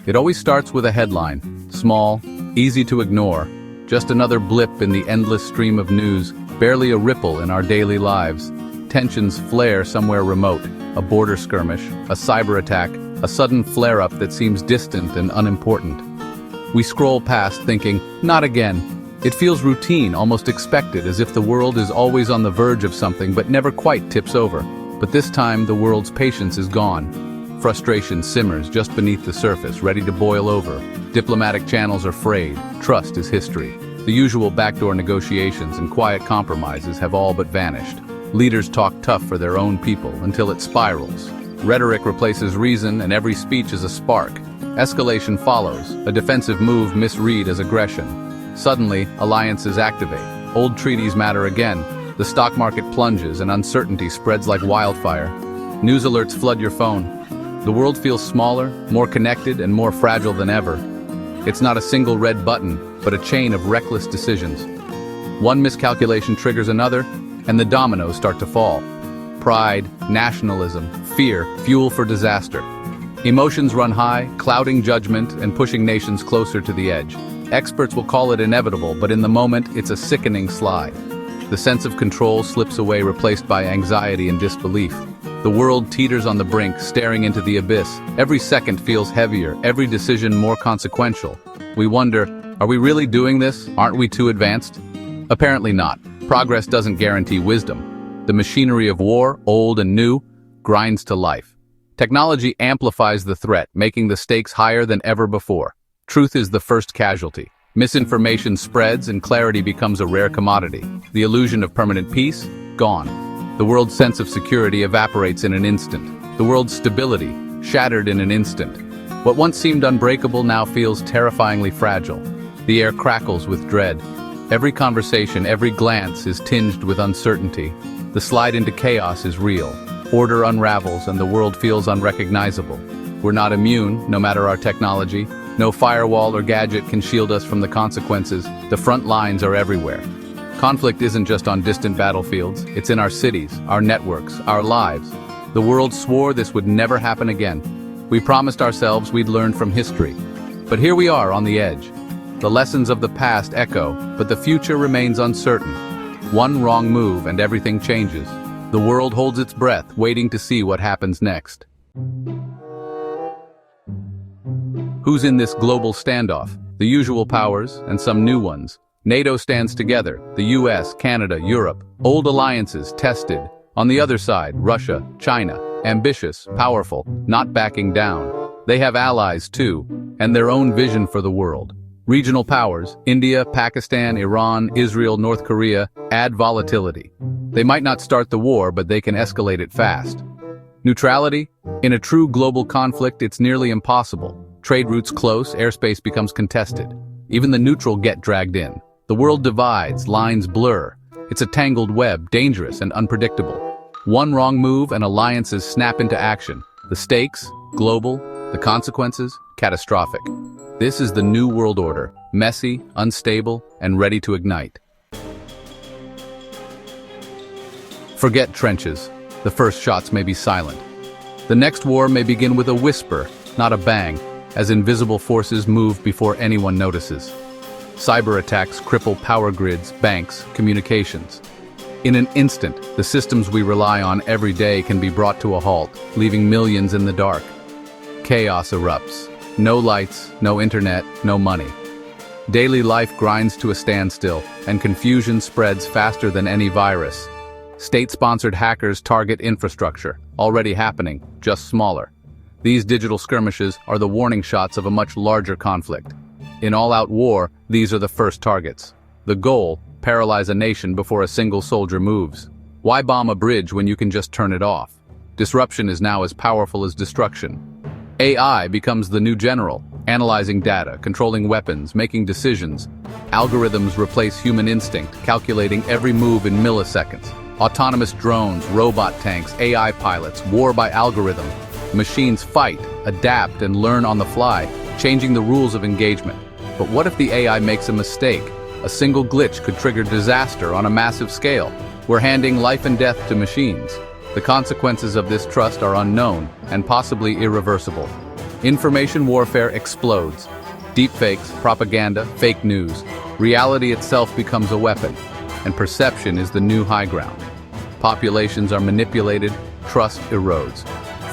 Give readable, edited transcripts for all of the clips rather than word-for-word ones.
It always starts with a headline, small, easy to ignore, just another blip in the endless stream of news, barely a ripple in our daily lives. Tensions flare somewhere remote, a border skirmish, a cyber attack, a sudden flare-up that seems distant and unimportant. We scroll past thinking, not again. It feels routine, almost expected, as if the world is always on the verge of something but never quite tips over. But this time, the world's patience is gone. Frustration simmers just beneath the surface, ready to boil over. Diplomatic channels are frayed. Trust is history. The usual backdoor negotiations and quiet compromises have all but vanished. Leaders talk tough for their own people until it spirals. Rhetoric replaces reason, and every speech is a spark. Escalation follows, a defensive move misread as aggression. Suddenly, alliances activate. Old treaties matter again. The stock market plunges and uncertainty spreads like wildfire. News alerts flood your phone. The world feels smaller, more connected, and more fragile than ever. It's not a single red button, but a chain of reckless decisions. One miscalculation triggers another, and the dominoes start to fall. Pride, nationalism, fear, fuel for disaster. Emotions run high, clouding judgment and pushing nations closer to the edge. Experts will call it inevitable, but in the moment, it's a sickening slide. The sense of control slips away, replaced by anxiety and disbelief. The world teeters on the brink, staring into the abyss. Every second feels heavier, every decision more consequential. We wonder, are we really doing this? Aren't we too advanced? Apparently not. Progress doesn't guarantee wisdom. The machinery of war, old and new, grinds to life. Technology amplifies the threat, making the stakes higher than ever before. Truth is the first casualty. Misinformation spreads and clarity becomes a rare commodity. The illusion of permanent peace? Gone. The world's sense of security evaporates in an instant. The world's stability, shattered in an instant. What once seemed unbreakable now feels terrifyingly fragile. The air crackles with dread. Every conversation, every glance is tinged with uncertainty. The slide into chaos is real. Order unravels and the world feels unrecognizable. We're not immune, no matter our technology. No firewall or gadget can shield us from the consequences. The front lines are everywhere. Conflict isn't just on distant battlefields, it's in our cities, our networks, our lives. The world swore this would never happen again. We promised ourselves we'd learn from history. But here we are on the edge. The lessons of the past echo, but the future remains uncertain. One wrong move and everything changes. The world holds its breath, waiting to see what happens next. Who's in this global standoff? The usual powers and some new ones. NATO stands together, the US, Canada, Europe, old alliances tested. On the other side, Russia, China, ambitious, powerful, not backing down. They have allies too, and their own vision for the world. Regional powers, India, Pakistan, Iran, Israel, North Korea, add volatility. They might not start the war, but they can escalate it fast. Neutrality? In a true global conflict, it's nearly impossible. Trade routes close, airspace becomes contested. Even the neutral get dragged in. The world divides, lines blur. It's a tangled web, dangerous and unpredictable. One wrong move and alliances snap into action. The stakes, global. The consequences, catastrophic. This is the new world order, messy, unstable, and ready to ignite. Forget trenches. The first shots may be silent. The next war may begin with a whisper, not a bang, as invisible forces move before anyone notices. Cyber attacks cripple power grids, banks, communications. In an instant, the systems we rely on every day can be brought to a halt, leaving millions in the dark. Chaos erupts. No lights, no internet, no money. Daily life grinds to a standstill, and confusion spreads faster than any virus. State-sponsored hackers target infrastructure, already happening, just smaller. These digital skirmishes are the warning shots of a much larger conflict. In all-out war, these are the first targets. The goal, paralyze a nation before a single soldier moves. Why bomb a bridge when you can just turn it off? Disruption is now as powerful as destruction. AI becomes the new general, analyzing data, controlling weapons, making decisions. Algorithms replace human instinct, calculating every move in milliseconds. Autonomous drones, robot tanks, AI pilots, war by algorithm. Machines fight, adapt, and learn on the fly, changing the rules of engagement. But what if the AI makes a mistake? A single glitch could trigger disaster on a massive scale. We're handing life and death to machines. The consequences of this trust are unknown and possibly irreversible. Information warfare explodes. Deepfakes, propaganda, fake news. Reality itself becomes a weapon, and perception is the new high ground. Populations are manipulated, trust erodes.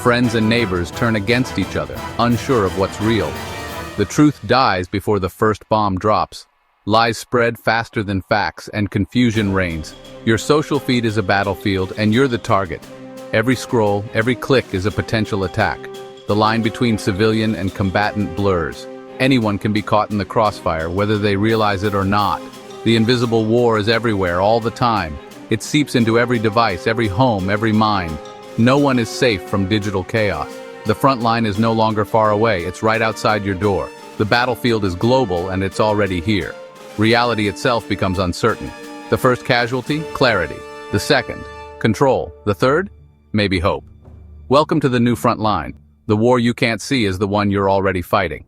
Friends and neighbors turn against each other, unsure of what's real. The truth dies before the first bomb drops. Lies spread faster than facts, and confusion reigns. Your social feed is a battlefield, and you're the target. Every scroll, every click is a potential attack. The line between civilian and combatant blurs. Anyone can be caught in the crossfire, whether they realize it or not. The invisible war is everywhere, all the time. It seeps into every device, every home, every mind. No one is safe from digital chaos. The front line is no longer far away, it's right outside your door. The battlefield is global, and it's already here. Reality itself becomes uncertain. The first casualty? Clarity. The second? Control. The third? Maybe hope. Welcome to the new front line. The war you can't see is the one you're already fighting.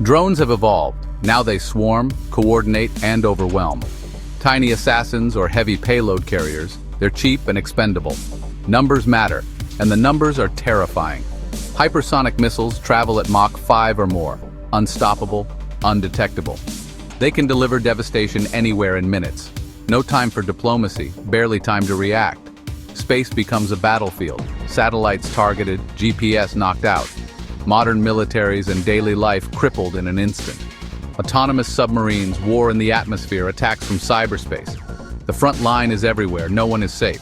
Drones have evolved. Now they swarm, coordinate, and overwhelm. Tiny assassins or heavy payload carriers, they're cheap and expendable. Numbers matter, and the numbers are terrifying. Hypersonic missiles travel at Mach 5 or more, unstoppable, undetectable. They can deliver devastation anywhere in minutes. No time for diplomacy, barely time to react. Space becomes a battlefield, satellites targeted, GPS knocked out. Modern militaries and daily life crippled in an instant. Autonomous submarines, war in the atmosphere, attacks from cyberspace. The front line is everywhere, no one is safe.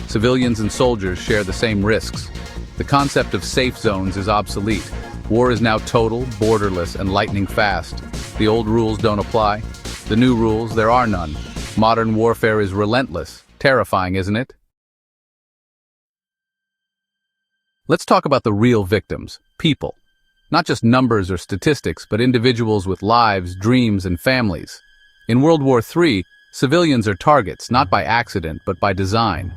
Civilians and soldiers share the same risks. The concept of safe zones is obsolete. War is now total, borderless, and lightning fast. The old rules don't apply. The new rules, there are none. Modern warfare is relentless. Terrifying, isn't it? Let's talk about the real victims, people. Not just numbers or statistics, but individuals with lives, dreams, and families. In World War III, civilians are targets, not by accident, but by design.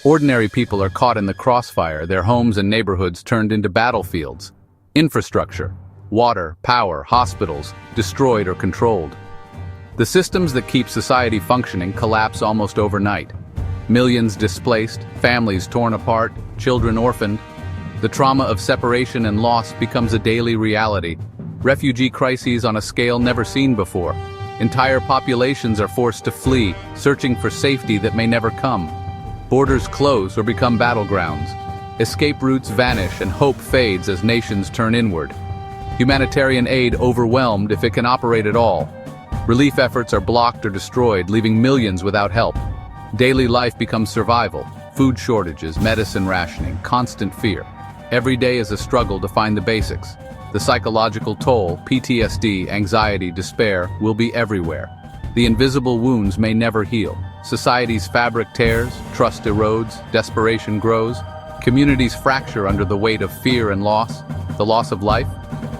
Ordinary people are caught in the crossfire, their homes and neighborhoods turned into battlefields. Infrastructure, water, power, hospitals, destroyed or controlled. The systems that keep society functioning collapse almost overnight. Millions displaced, families torn apart, children orphaned. The trauma of separation and loss becomes a daily reality. Refugee crises on a scale never seen before. Entire populations are forced to flee, searching for safety that may never come. Borders close or become battlegrounds. Escape routes vanish and hope fades as nations turn inward. Humanitarian aid overwhelmed if it can operate at all. Relief efforts are blocked or destroyed, leaving millions without help. Daily life becomes survival. Food shortages, medicine rationing, constant fear. Every day is a struggle to find the basics. The psychological toll, PTSD, anxiety, despair, will be everywhere. The invisible wounds may never heal. Society's fabric tears, trust erodes, desperation grows. Communities fracture under the weight of fear and loss. The loss of life?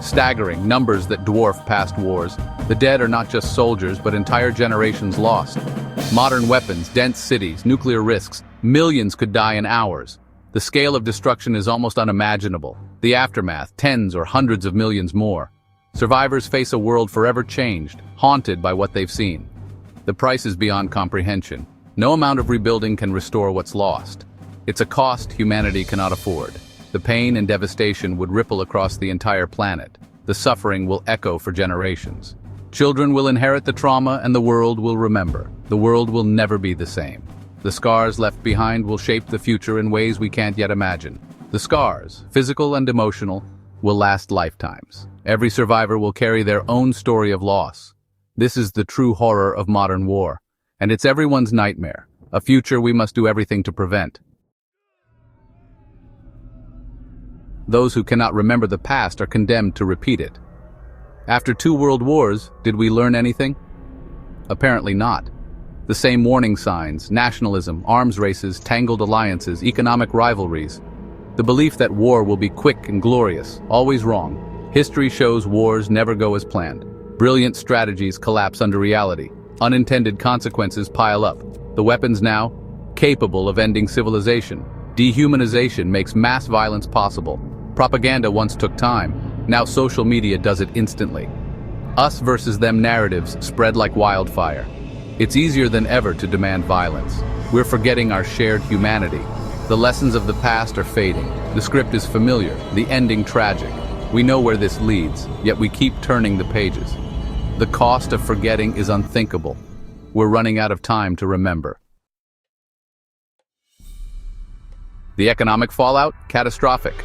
Staggering numbers that dwarf past wars. The dead are not just soldiers, but entire generations lost. Modern weapons, dense cities, nuclear risks. Millions could die in hours. The scale of destruction is almost unimaginable. The aftermath, tens or hundreds of millions more. Survivors face a world forever changed, haunted by what they've seen. The price is beyond comprehension. No amount of rebuilding can restore what's lost. It's a cost humanity cannot afford. The pain and devastation would ripple across the entire planet. The suffering will echo for generations. Children will inherit the trauma and the world will remember. The world will never be the same. The scars left behind will shape the future in ways we can't yet imagine. The scars, physical and emotional, will last lifetimes. Every survivor will carry their own story of loss. This is the true horror of modern war, and it's everyone's nightmare, a future we must do everything to prevent. Those who cannot remember the past are condemned to repeat it. After 2 world wars, did we learn anything? Apparently not. The same warning signs, nationalism, arms races, tangled alliances, economic rivalries. The belief that war will be quick and glorious, always wrong. History shows wars never go as planned. Brilliant strategies collapse under reality. Unintended consequences pile up. The weapons now, capable of ending civilization. Dehumanization makes mass violence possible. Propaganda once took time. Now social media does it instantly. Us versus them narratives spread like wildfire. It's easier than ever to demand violence. We're forgetting our shared humanity. The lessons of the past are fading. The script is familiar, the ending tragic. We know where this leads, yet we keep turning the pages. The cost of forgetting is unthinkable. We're running out of time to remember. The economic fallout? Catastrophic.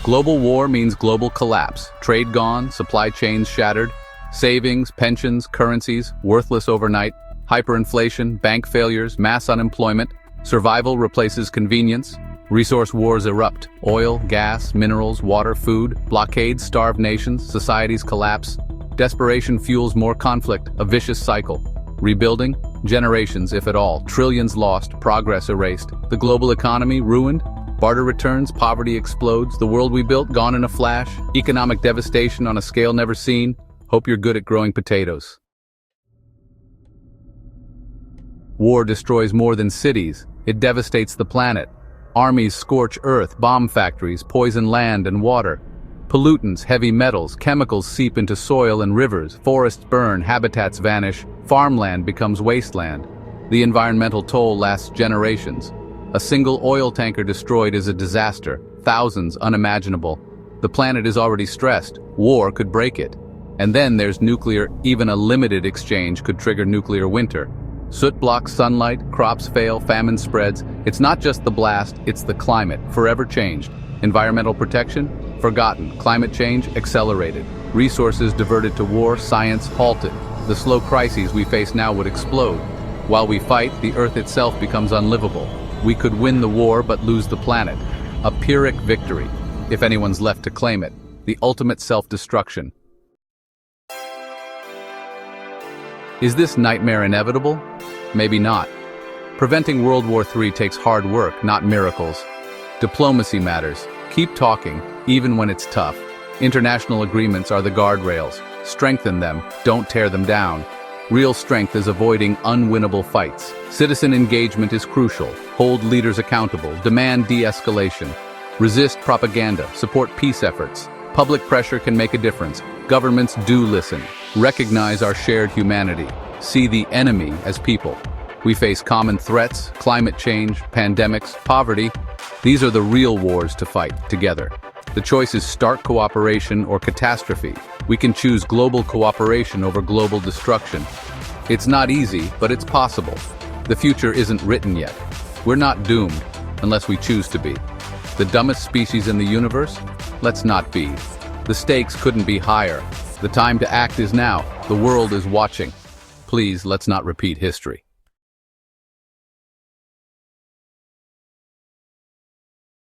Global war means global collapse. Trade gone, supply chains shattered, savings, pensions, currencies, worthless overnight, hyperinflation, bank failures, mass unemployment, survival replaces convenience, resource wars erupt, oil, gas, minerals, water, food, blockades starve nations, societies collapse, desperation fuels more conflict, a vicious cycle. Rebuilding? Generations, if at all, trillions lost, progress erased, the global economy ruined, barter returns, poverty explodes, the world we built gone in a flash, economic devastation on a scale never seen. Hope you're good at growing potatoes. War destroys more than cities. It devastates the planet. Armies scorch earth, bomb factories poison land and water. Pollutants, heavy metals, chemicals seep into soil and rivers, forests burn, habitats vanish, farmland becomes wasteland. The environmental toll lasts generations. A single oil tanker destroyed is a disaster, thousands unimaginable. The planet is already stressed, war could break it. And then there's nuclear, even a limited exchange could trigger nuclear winter. Soot blocks sunlight, crops fail, famine spreads. It's not just the blast, it's the climate, forever changed. Environmental protection? Forgotten. Climate change? Accelerated. Resources diverted to war, science halted. The slow crises we face now would explode. While we fight, the Earth itself becomes unlivable. We could win the war but lose the planet. A Pyrrhic victory, if anyone's left to claim it. The ultimate self-destruction. Is this nightmare inevitable? Maybe not. Preventing World War III takes hard work, not miracles. Diplomacy matters. Keep talking, even when it's tough. International agreements are the guardrails. Strengthen them, don't tear them down. Real strength is avoiding unwinnable fights. Citizen engagement is crucial. Hold leaders accountable. Demand de-escalation. Resist propaganda. Support peace efforts. Public pressure can make a difference. Governments do listen. Recognize our shared humanity. See the enemy as people. We face common threats, climate change, pandemics, poverty. These are the real wars to fight together. The choice is stark cooperation or catastrophe. We can choose global cooperation over global destruction. It's not easy, but it's possible. The future isn't written yet. We're not doomed, unless we choose to be. The dumbest species in the universe? Let's not be. The stakes couldn't be higher. The time to act is now. The world is watching. Please, let's not repeat history.